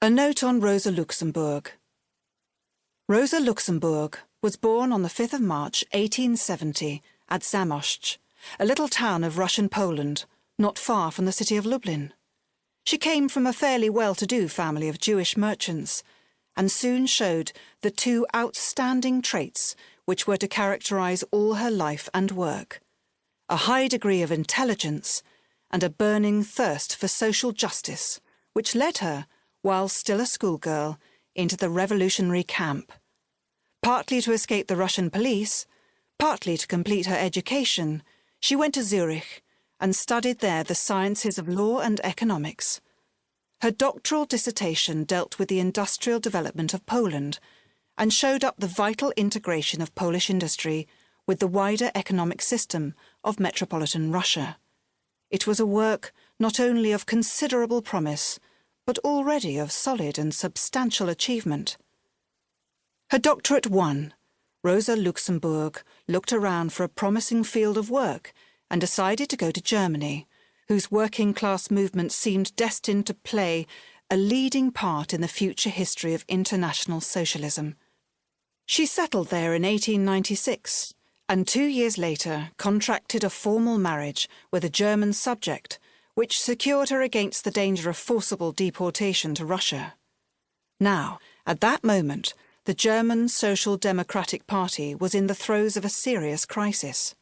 A note on Rosa Luxemburg. Rosa Luxemburg was born on the 5th of March 1870 at Zamosc, a little town of Russian Poland, not far from the city of Lublin. She came from a fairly well-to-do family of Jewish merchants, and soon showed the two outstanding traits which were to characterize all her life and work: a high degree of intelligence and a burning thirst for social justice, which led her, while still a schoolgirl, into the revolutionary camp. Partly to escape the Russian police, partly to complete her education, she went to Zurich and studied there the sciences of law and economics. Her doctoral dissertation dealt with the industrial development of Poland and showed up the vital integration of Polish industry with the wider economic system of metropolitan Russia. It was a work not only of considerable promise, but already of solid and substantial achievement. Her doctorate won, Rosa Luxemburg looked around for a promising field of work and decided to go to Germany, whose working-class movement seemed destined to play a leading part in the future history of international socialism. She settled there in 1896, and 2 years later contracted a formal marriage with a German subject, which secured her against the danger of forcible deportation to Russia. Now, at that moment, the German Social Democratic Party was in the throes of a serious crisis.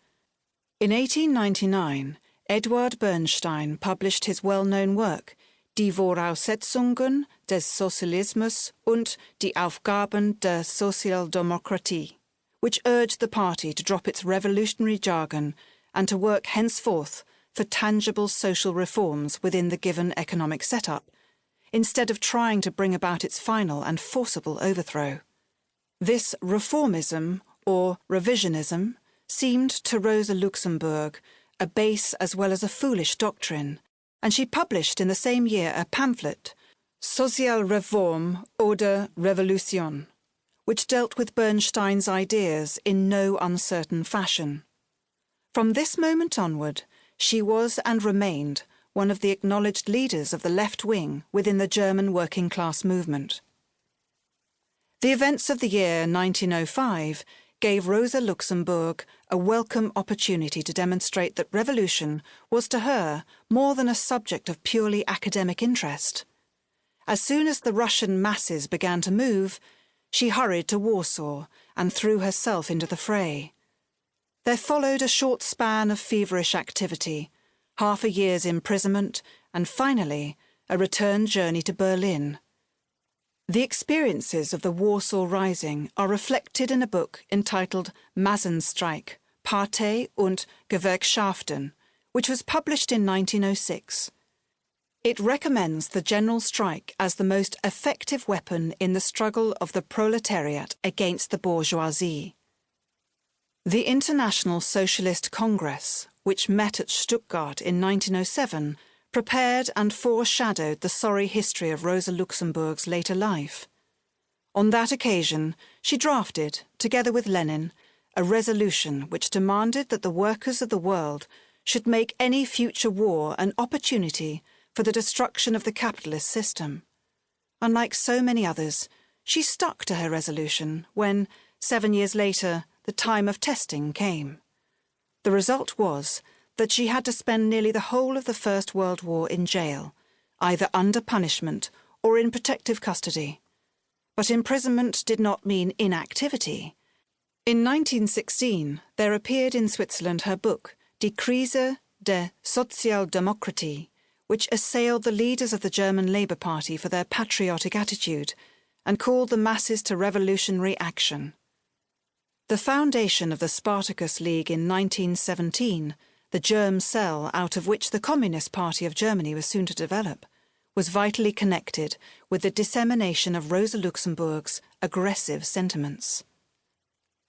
In 1899, Eduard Bernstein published his well-known work, Die Voraussetzungen des Sozialismus und die Aufgaben der Sozialdemokratie, which urged the party to drop its revolutionary jargon and to work henceforth for tangible social reforms within the given economic setup, instead of trying to bring about its final and forcible overthrow. This reformism, or revisionism, seemed to Rosa Luxemburg a base as well as a foolish doctrine, and she published in the same year a pamphlet, Sozialreform oder Revolution, which dealt with Bernstein's ideas in no uncertain fashion. From this moment onward, she was and remained one of the acknowledged leaders of the left wing within the German working-class movement. The events of the year 1905 gave Rosa Luxemburg a welcome opportunity to demonstrate that revolution was to her more than a subject of purely academic interest. As soon as the Russian masses began to move, she hurried to Warsaw and threw herself into the fray. There followed a short span of feverish activity, half a year's imprisonment, and finally a return journey to Berlin. The experiences of the Warsaw Rising are reflected in a book entitled Massenstreik, Partei und Gewerkschaften, which was published in 1906. It recommends the general strike as the most effective weapon in the struggle of the proletariat against the bourgeoisie. The International Socialist Congress, which met at Stuttgart in 1907, prepared and foreshadowed the sorry history of Rosa Luxemburg's later life. On that occasion, she drafted, together with Lenin, a resolution which demanded that the workers of the world should make any future war an opportunity for the destruction of the capitalist system. Unlike so many others, she stuck to her resolution when, 7 years later, the time of testing came. The result was that she had to spend nearly the whole of the First World War in jail, either under punishment or in protective custody. But imprisonment did not mean inactivity. In 1916, there appeared in Switzerland her book, Die Krise der Sozialdemokratie, which assailed the leaders of the German Labour Party for their patriotic attitude and called the masses to revolutionary action. The foundation of the Spartacus League in 1917, the germ cell out of which the Communist Party of Germany was soon to develop, was vitally connected with the dissemination of Rosa Luxemburg's aggressive sentiments.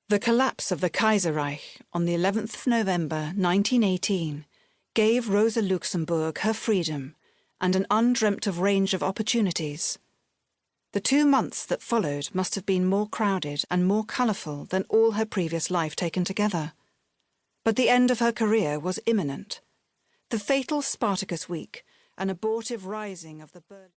The collapse of the Kaiserreich on the 11th of November 1918 gave Rosa Luxemburg her freedom and an undreamt-of range of opportunities. The 2 months that followed must have been more crowded and more colourful than all her previous life taken together. But the end of her career was imminent. The fatal Spartacus week, an abortive rising of the Berlin